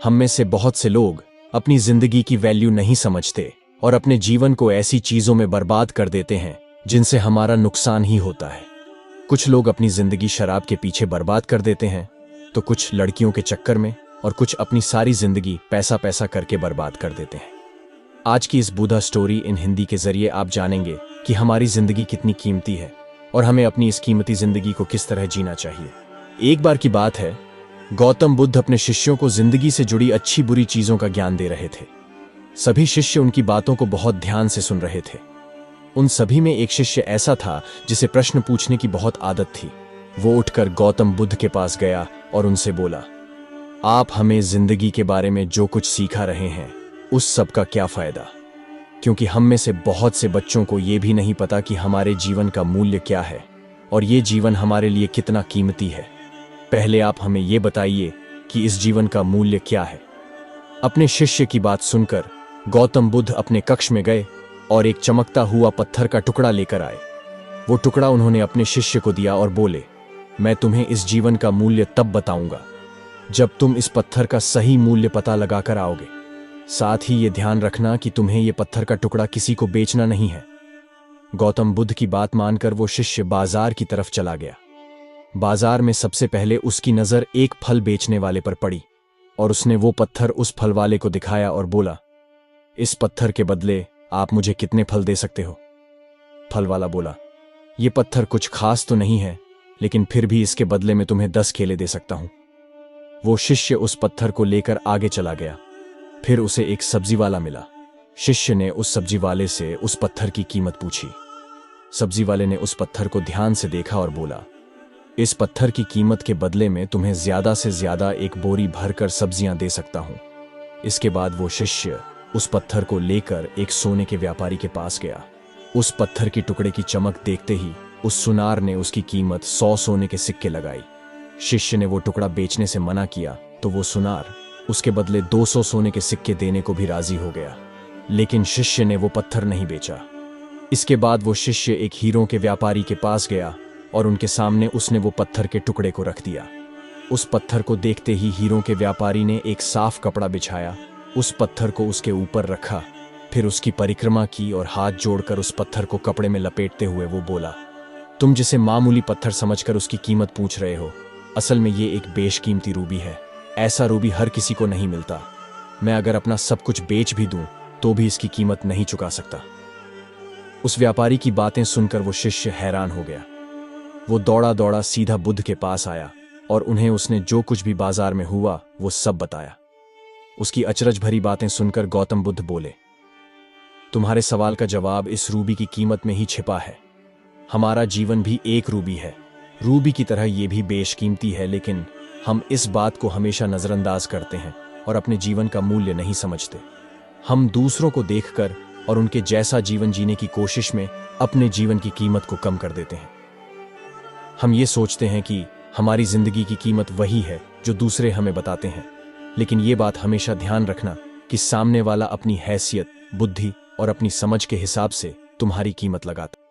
हम में से बहुत से लोग अपनी जिंदगी की वैल्यू नहीं समझते और अपने जीवन को ऐसी चीजों में बर्बाद कर देते हैं जिनसे हमारा नुकसान ही होता है। कुछ लोग अपनी जिंदगी शराब के पीछे बर्बाद कर देते हैं, तो कुछ लड़कियों के चक्कर में, और कुछ अपनी सारी जिंदगी पैसा पैसा करके बर्बाद कर देते हैं। आज की इस बुधा स्टोरी इन हिंदी के जरिए आप जानेंगे कि हमारी जिंदगी कितनी कीमती है और हमें अपनी इस कीमती जिंदगी को किस तरह जीना चाहिए। एक बार की बात है, गौतम बुद्ध अपने शिष्यों को जिंदगी से जुड़ी अच्छी बुरी चीजों का ज्ञान दे रहे थे। सभी शिष्य उनकी बातों को बहुत ध्यान से सुन रहे थे। उन सभी में एक शिष्य ऐसा था जिसे प्रश्न पूछने की बहुत आदत थी। वो उठकर गौतम बुद्ध के पास गया और उनसे बोला, आप हमें जिंदगी के बारे में जो कुछ सिखा रहे हैं उस सब का क्या फायदा? क्योंकि हम में से बहुत से बच्चों को ये भी नहीं पता कि हमारे जीवन का मूल्य क्या है और ये जीवन हमारे लिए कितना कीमती है। पहले आप हमें ये बताइए कि इस जीवन का मूल्य क्या है। अपने शिष्य की बात सुनकर गौतम बुद्ध अपने कक्ष में गए और एक चमकता हुआ पत्थर का टुकड़ा लेकर आए। वो टुकड़ा उन्होंने अपने शिष्य को दिया और बोले, मैं तुम्हें इस जीवन का मूल्य तब बताऊंगा जब तुम इस पत्थर का सही मूल्य पता लगाकर आओगे। साथ ही ये ध्यान रखना कि तुम्हें ये पत्थर का टुकड़ा किसी को बेचना नहीं है। गौतम बुद्ध की बात मानकर वो शिष्य बाजार की तरफ चला गया। बाजार में सबसे पहले उसकी नजर एक फल बेचने वाले पर पड़ी और उसने वो पत्थर उस फल वाले को दिखाया और बोला, इस पत्थर के बदले आप मुझे कितने फल दे सकते हो? फल वाला बोला, ये पत्थर कुछ खास तो नहीं है, लेकिन फिर भी इसके बदले में तुम्हें 10 केले दे सकता हूं। वो शिष्य उस पत्थर को लेकर आगे चला गया। फिर उसे एक सब्जी वाला मिला। शिष्य ने उस सब्जी वाले से उस पत्थर की कीमत पूछी। सब्जी वाले ने उस पत्थर को ध्यान से देखा और बोला, इस पत्थर की कीमत के बदले में तुम्हें ज्यादा से ज्यादा एक बोरी भरकर सब्जियां दे सकता हूं। इसके बाद वो शिष्य उस पत्थर को लेकर एक सोने के व्यापारी के पास गया। उस पत्थर की टुकड़े की चमक देखते ही उस सुनार ने उसकी कीमत 100 सोने के सिक्के लगाई। शिष्य ने वो टुकड़ा बेचने से मना किया तो वो सुनार उसके बदले 200 सोने के सिक्के देने को भी राजी हो गया, लेकिन शिष्य ने वो पत्थर नहीं बेचा। इसके बाद वो शिष्य एक हीरों के व्यापारी के पास गया और उनके सामने उसने वो पत्थर के टुकड़े को रख दिया। उस पत्थर को देखते ही हीरों के व्यापारी ने एक साफ कपड़ा बिछाया, उस पत्थर को उसके ऊपर रखा, फिर उसकी परिक्रमा की और हाथ जोड़कर उस पत्थर को कपड़े में लपेटते हुए वो बोला, तुम जिसे मामूली पत्थर समझकर उसकी कीमत पूछ रहे हो, असल में ये एक बेशकीमती रूबी है। ऐसा रूबी हर किसी को नहीं मिलता। मैं अगर अपना सब कुछ बेच भी दूं तो भी इसकी कीमत नहीं चुका सकता। उस व्यापारी की बातें सुनकर वो शिष्य हैरान हो गया। वो दौड़ा दौड़ा सीधा बुद्ध के पास आया और उन्हें उसने जो कुछ भी बाजार में हुआ वो सब बताया। उसकी अचरज भरी बातें सुनकर गौतम बुद्ध बोले, तुम्हारे सवाल का जवाब इस रूबी की कीमत में ही छिपा है। हमारा जीवन भी एक रूबी है। रूबी की तरह ये भी बेशकीमती है, लेकिन हम इस बात को हमेशा नजरअंदाज करते हैं और अपने जीवन का मूल्य नहीं समझते। हम दूसरों को देखकर और उनके जैसा जीवन जीने की कोशिश में अपने जीवन की कीमत को कम कर देते हैं। हम ये सोचते हैं कि हमारी जिंदगी की कीमत वही है जो दूसरे हमें बताते हैं, लेकिन ये बात हमेशा ध्यान रखना कि सामने वाला अपनी हैसियत, बुद्धि और अपनी समझ के हिसाब से तुम्हारी कीमत लगाता है।